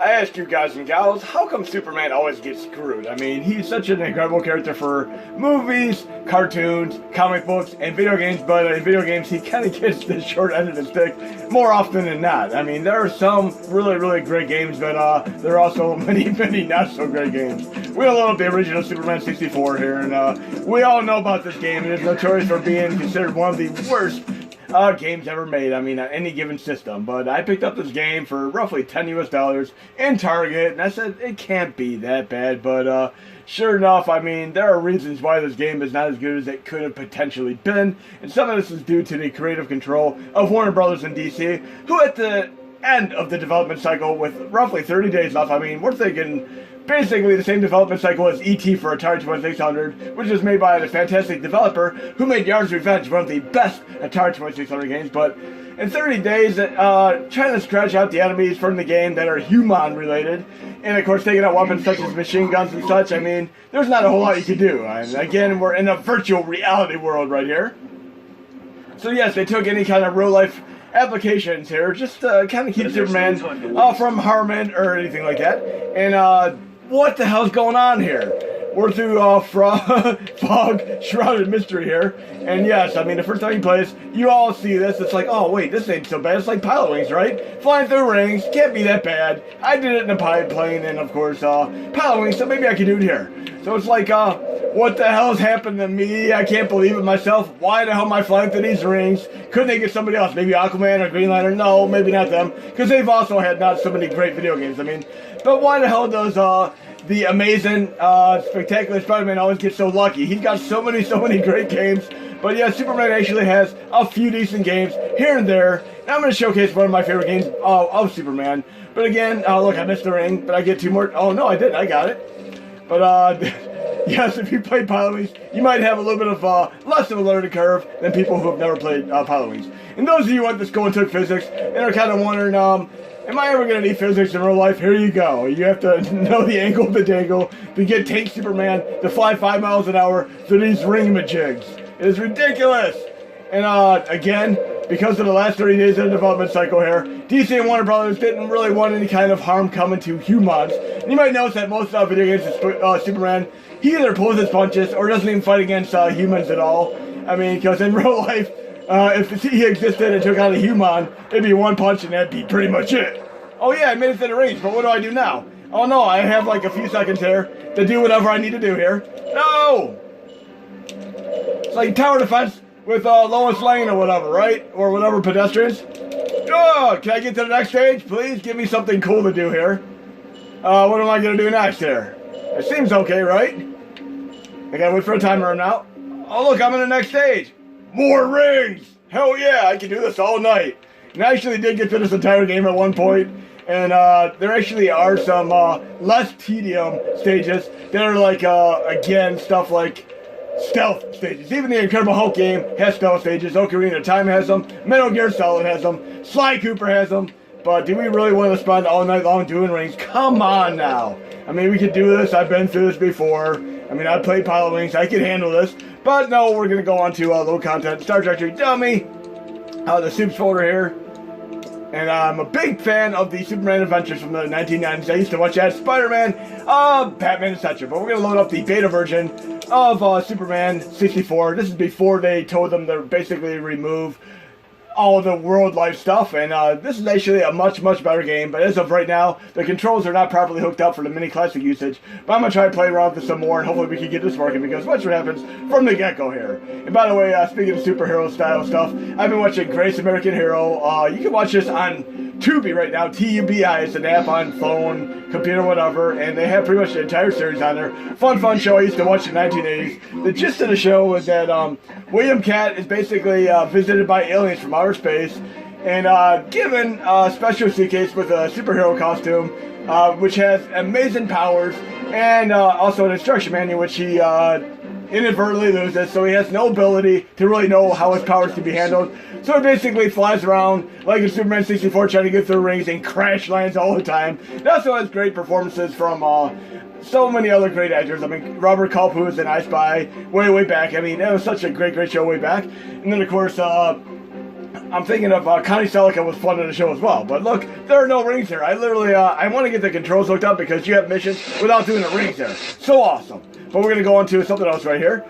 I ask you guys and gals, how come Superman always gets screwed? I mean, he's such an incredible character for movies, cartoons, comic books, and video games, but in video games he kind of gets the short end of the stick more often than not. I mean, there are some really great games, but there are also many not so great games. We all love the original Superman 64 here, and we all know about this game. It is notorious for being considered one of the worst games ever made, I mean, on any given system. But I picked up this game for roughly $10 US in Target, and I said, it can't be that bad. But sure enough, I mean, there are reasons why this game is not as good as it could have potentially been. And some of this is due to the creative control of Warner Brothers and DC, who at the end of the development cycle, with roughly 30 days left, I mean, we're thinking basically the same development cycle as E.T. for Atari 2600, which is made by the fantastic developer who made Yard's Revenge, one of the best Atari 2600 games. But in 30 days, trying to scratch out the enemies from the game that are human related, and of course taking out weapons such as machine guns and such, I mean, there's not a whole lot you can do. And again, we're in a virtual reality world right here. So yes, they took any kind of real life applications here, just to kind of keep Superman from harming or anything like that. And what the hell's going on here? We're through fog shrouded mystery here, and yes, I mean, the first time you play this, you all see this. It's like, oh wait, this ain't so bad. It's like pilot wings, right? Flying through rings, can't be that bad. I did it in a pilot plane, and of course, pilot wings, so maybe I can do it here. So it's like, what the hell's happened to me? I can't believe it myself. Why the hell am I flying through these rings? Couldn't they get somebody else? Maybe Aquaman or Green Lantern? No, maybe not them, because they've also had not so many great video games. I mean, but why the hell does the amazing, spectacular Spider-Man always get so lucky? He's got so many great games. But yeah, Superman actually has a few decent games here and there. And I'm going to showcase one of my favorite games of Superman. But again, look, I missed the ring, but I get two more. Oh no, I didn't. I got it. But yes, if you play Pilot Wings, you might have a little bit of less of a learning curve than people who have never played Pilot Wings. And those of you who went to school and took physics and are kind of wondering, am I ever going to need physics in real life? Here you go. You have to know the angle of the dangle to get Tank Superman to fly 5 miles an hour through these ringamajigs. It is ridiculous. And again, because of the last 30 days of the development cycle here, DC and Warner Brothers didn't really want any kind of harm coming to humans. And you might notice that most video games, Superman, he either pulls his punches or doesn't even fight against humans at all. I mean, because in real life, if he existed and took out a human, it'd be one punch and that'd be pretty much it. Oh yeah, I made it to the range, but what do I do now? Oh no, I have like a few seconds here to do whatever I need to do here. No! It's like tower defense with Lois Lane or whatever, right? Or whatever pedestrians. Oh, can I get to the next stage? Please give me something cool to do here. What am I going to do next here? It seems okay, right? I gotta wait for a timer run out. Oh look, I'm in the next stage. More rings! Hell yeah, I can do this all night. And I actually did get to this entire game at one point, and there actually are some less tedium stages that are like, again, stuff like stealth stages. Even the Incredible Hulk game has stealth stages. Ocarina of Time has them. Metal Gear Solid has them. Sly Cooper has them. But do we really want to spend all night long doing rings? Come on now. I mean, we could do this. I've been through this before. I mean, I played Pilot Wings. I can handle this. But no, we're going to go on to low content Star Trek Dummy. The Soups folder here. And I'm a big fan of the Superman Adventures from the 1990s. I used to watch that, Spider-Man, Batman, etc. But we're going to load up the beta version of Superman 64. This is before they told them to basically remove all of the world life stuff, and this is actually a much better game. But as of right now, the controls are not properly hooked up for the mini classic usage. But I'm gonna try to play around with this some more, and hopefully we can get this working, because watch what happens from the get-go here. And by the way, speaking of superhero style stuff, I've been watching Greatest American Hero. You can watch this on Tubi right now. TUBI is an app on phone, computer, whatever, and they have pretty much the entire series on there. Fun show I used to watch in the 1980s. The gist of the show was that William Cat is basically visited by aliens from outer space, and given a special suitcase with a superhero costume, which has amazing powers, and also an instruction manual which he inadvertently loses, so he has no ability to really know how his powers can be handled. So he basically flies around like in Superman 64 trying to get through rings and crash lands all the time. It also has great performances from so many other great actors. I mean, Robert Culp, who was in I Spy way back. I mean, it was such a great show way back. And then, of course, I'm thinking of Connie Celica was fun in the show as well. But look, there are no rings here. I literally, I want to get the controls hooked up because you have missions without doing the rings there. So awesome. But we're going to go on to something else right here.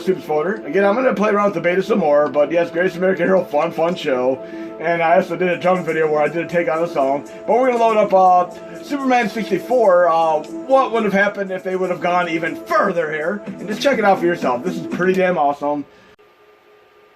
Super Spoiler. Again, I'm going to play around with the beta some more. But yes, Greatest American Hero, fun show. And I also did a drum video where I did a take on the song. But we're going to load up Superman 64. What would have happened if they would have gone even further here? And just check it out for yourself. This is pretty damn awesome.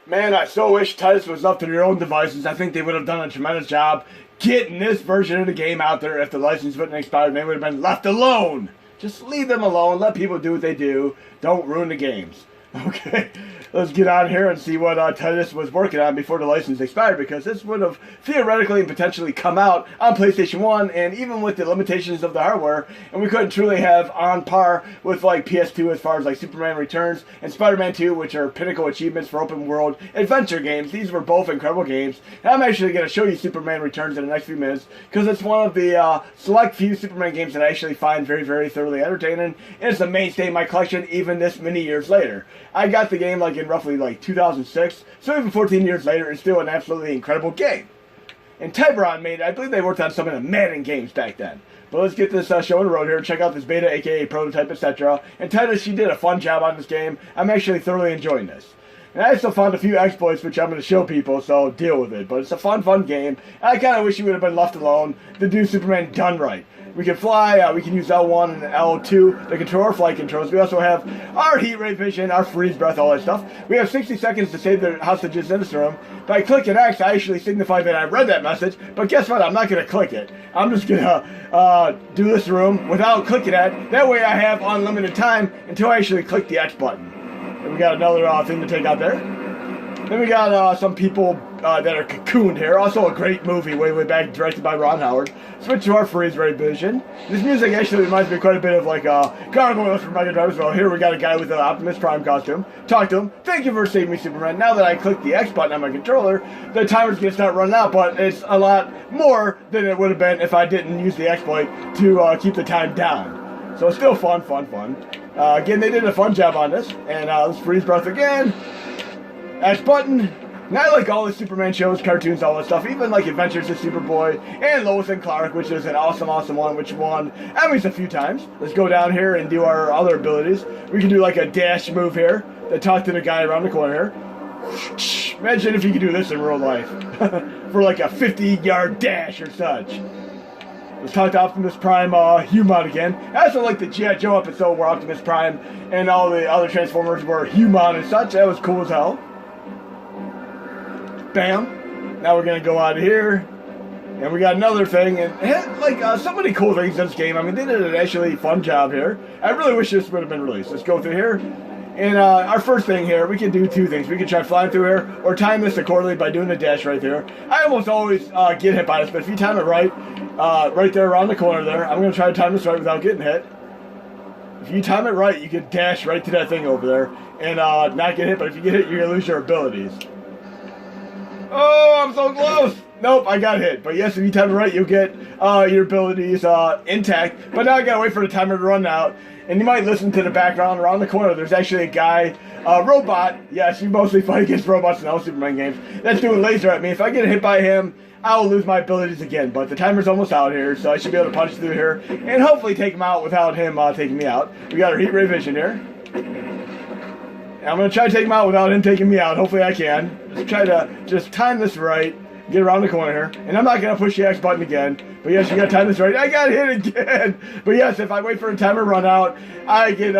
Man, I so wish Titus was left to their own devices. I think they would have done a tremendous job getting this version of the game out there if the license wouldn't expire. They would have been left alone. Just leave them alone. Let people do what they do. Don't ruin the games. Okay, let's get on here and see what Titus was working on before the license expired, because this would have theoretically and potentially come out on PlayStation 1, and even with the limitations of the hardware, and we couldn't truly have on par with like PS2 as far as like Superman Returns and Spider-Man 2, which are pinnacle achievements for open world adventure games. These were both incredible games, and I'm actually going to show you Superman Returns in the next few minutes, because it's one of the select few Superman games that I actually find very thoroughly entertaining, and it's the mainstay in my collection even this many years later. I got the game like in roughly like 2006, so even 14 years later, it's still an absolutely incredible game. And Tiburon made it. I believe they worked on some of the Madden games back then. But let's get this show on the road here. Check out this beta, aka prototype, etc. And Titus, she did a fun job on this game. I'm actually thoroughly enjoying this. And I also found a few exploits which I'm going to show people, so deal with it. But it's a fun game. And I kind of wish you would have been left alone to do Superman done right. We can fly, we can use L1 and L2 to control our flight controls. We also have our heat ray vision, our freeze breath, all that stuff. We have 60 seconds to save the hostages in this room. By clicking X, I actually signify that I read that message, but guess what? I'm not going to click it. I'm just going to do this room without clicking it. That way I have unlimited time until I actually click the X button. And we got another thing to take out there. Then we got some people that are cocooned here. Also a great movie way back, directed by Ron Howard. Switch to our freeze ray vision. This music actually reminds me quite a bit of like Gargoyles from Mega Drive as well. Here we got a guy with an Optimus Prime costume. Talk to him. Thank you for saving me, Superman. Now that I click the X button on my controller, the timer's gonna start running out, but it's a lot more than it would have been if I didn't use the exploit to keep the time down. So it's still fun. Again, they did a fun job on this. And let's freeze breath again. X button. And I like all the Superman shows, cartoons, all that stuff, even like Adventures of Superboy and Lois and Clark, which is an awesome one, which won Emmys a few times. Let's go down here and do our other abilities. We can do like a dash move here that talk to the guy around the corner here. Imagine if you could do this in real life for like a 50-yard dash or such. Let's talk to Optimus Prime Human again. I also like the G.I. Joe episode where Optimus Prime and all the other Transformers were human and such. That was cool as hell. Bam. Now we're going to go out of here. And we got another thing. And like so many cool things in this game. I mean, they did an actually fun job here. I really wish this would have been released. Let's go through here. And our first thing here, we can do two things. We can try flying through here or time this accordingly by doing the dash right there. I almost always get hit by this, but if you time it right, right there around the corner there, I'm going to try to time this right without getting hit. If you time it right, you can dash right to that thing over there and not get hit, but if you get hit, you're going to lose your abilities. Oh, I'm so close! Nope, I got hit. But yes, if you time it right, you'll get your abilities intact. But now I gotta wait for the timer to run out. And you might listen to the background around the corner. There's actually a guy, robot. Yes, you mostly fight against robots in all Superman games. That's doing laser at me. If I get hit by him, I will lose my abilities again. But the timer's almost out here, so I should be able to punch through here and hopefully take him out without him taking me out. We got our heat ray vision here. And I'm going to try to take him out without him taking me out. Hopefully I can. Let's try to just time this right. Get around the corner here. And I'm not going to push the X button again. But yes, you got to time this right. I got hit again. But yes, if I wait for the timer to run out, I can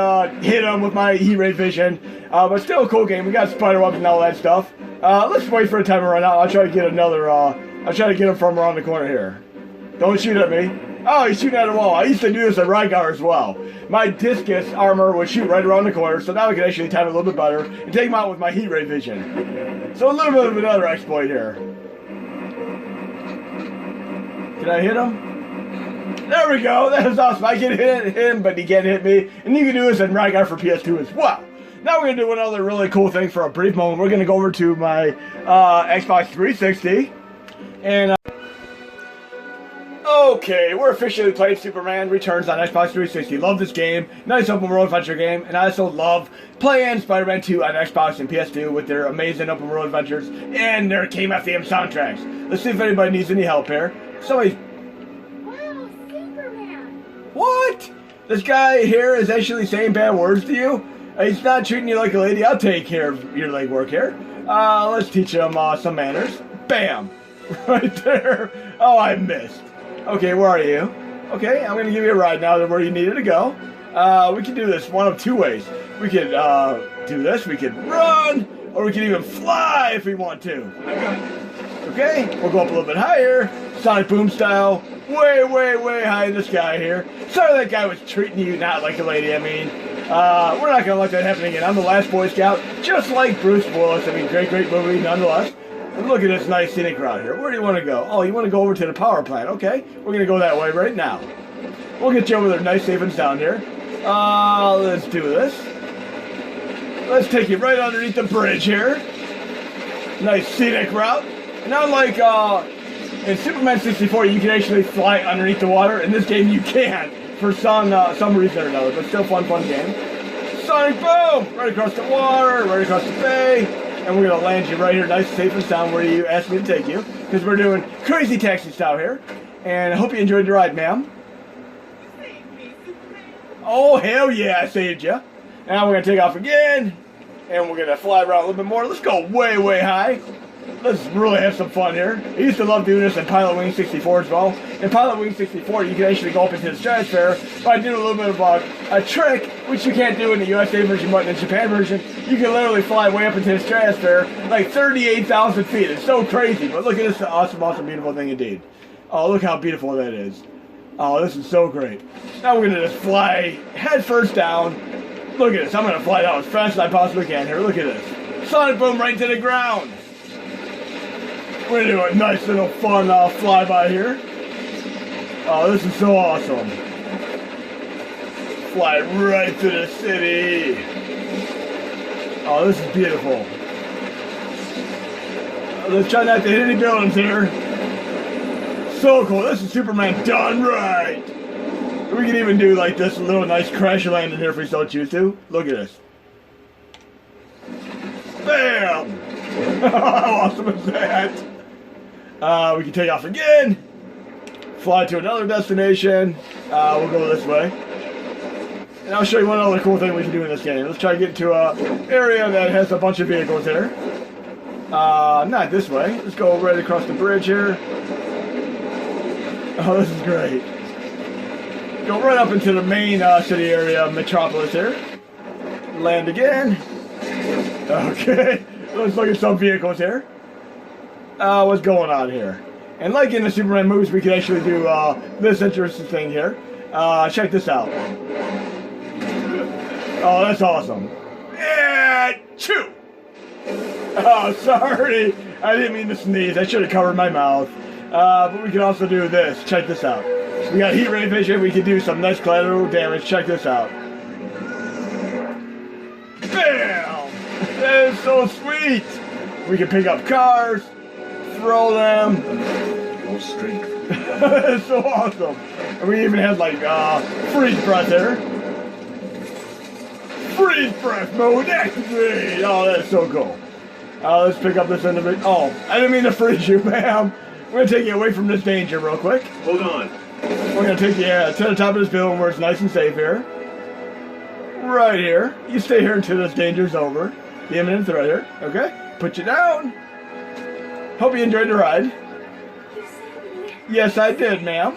hit him with my heat ray vision. But still a cool game. We got spider webs and all that stuff. Let's wait for the timer to run out. I'll try to get another, I'll try to get him from around the corner here. Don't shoot at me. Oh, he's shooting at a wall. I used to do this at Rygar as well. My discus armor would shoot right around the corner, so now I can actually time it a little bit better and take him out with my heat ray vision. So a little bit of another exploit here. Can I hit him? There we go. That was awesome. I can hit him, but he can't hit me. And you can do this in Rygar for PS2 as well. Now we're going to do another really cool thing for a brief moment. We're going to go over to my Xbox 360. And Okay, we're officially playing Superman Returns on Xbox 360. Love this game. Nice open world adventure game. And I also love playing Spider-Man 2 on Xbox and PS2 with their amazing open world adventures and their KMFDM soundtracks. Let's see if anybody needs any help here. Somebody... Wow, Superman! What? This guy here is actually saying bad words to you? He's not treating you like a lady. I'll take care of your legwork here. Let's teach him some manners. Bam! Right there. Oh, I missed. Okay, where are you? Okay, I'm going to give you a ride now to where you needed to go. We can do this one of two ways. We could do this, we could run, or we can even fly if we want to. Okay, we'll go up a little bit higher, Sonic Boom style, way, way, way high in the sky here. Sorry that guy was treating you not like a lady, I mean. We're not going to let that happen again. I'm the last Boy Scout, just like Bruce Willis. I mean, great, great movie nonetheless. And look at this nice scenic route here. Where do you want to go? Oh, you want to go over to the power plant. Okay, we're going to go that way right now. We'll get you over there. Nice savings down here. Let's do this. Let's take you right underneath the bridge here. Nice scenic route. And unlike in Superman 64, you can actually fly underneath the water. In this game, you can't for some reason or another. But still fun game. Sonic Boom! Right across the water, right across the bay. And we're going to land you right here, nice, safe and sound where you asked me to take you. Because we're doing crazy taxi style here. And I hope you enjoyed the ride, ma'am. Oh, hell yeah, I saved you. Now we're going to take off again. And we're going to fly around a little bit more. Let's go way, way high. Let's really have some fun here. I used to love doing this in Pilot Wing 64 as well. In Pilot Wing 64, you can actually go up into the stratosphere by doing a little bit of a trick, which you can't do in the USA version, but in the Japan version, you can literally fly way up into the stratosphere, like 38,000 feet. It's so crazy, but look at this awesome, awesome, beautiful thing indeed. Oh, look how beautiful that is. Oh, this is so great. Now we're going to just fly head first down. Look at this. I'm going to fly down as fast as I possibly can here. Look at this. Sonic Boom right to the ground. We're going to do a nice little fun flyby here. Oh, this is so awesome. Fly right to the city. Oh, this is beautiful. Let's try not to hit any buildings here. So cool. This is Superman done right. We can even do like this little nice crash landing here if we so choose to. Look at this. Bam! How awesome is that? We can take off again. Fly to another destination. We'll go this way. And I'll show you one other cool thing we can do in this game. Let's try to get to an area that has a bunch of vehicles here. Not this way. Let's go right across the bridge here. Oh, this is great. Go right up into the main city area of Metropolis here. Land again. Okay. Let's look at some vehicles here. What's going on here? And like in the Superman movies, we can actually do this interesting thing here. Check this out. Oh, that's awesome. And chew! Oh, sorry. I didn't mean to sneeze. I should have covered my mouth. But we can also do this. Check this out. We got heat ray vision. We can do some nice collateral damage. Check this out. Bam! That is so sweet. We can pick up cars, throw them. Your strength. It's so awesome. And we even had like freeze breath there. Freeze breath mode activate. Oh, that's so cool. Let's pick up this individual. Oh, I didn't mean to freeze you, ma'am. We're gonna take you away from this danger real quick. Hold on. We're gonna take you to the top of this building where it's nice and safe here. Right here. You stay here until this danger's over. The imminent threat here. Okay? Put you down. Hope you enjoyed the ride. You saved me. Yes, I did, ma'am.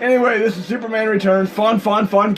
Anyway, this is Superman Returns. Fun, fun, fun.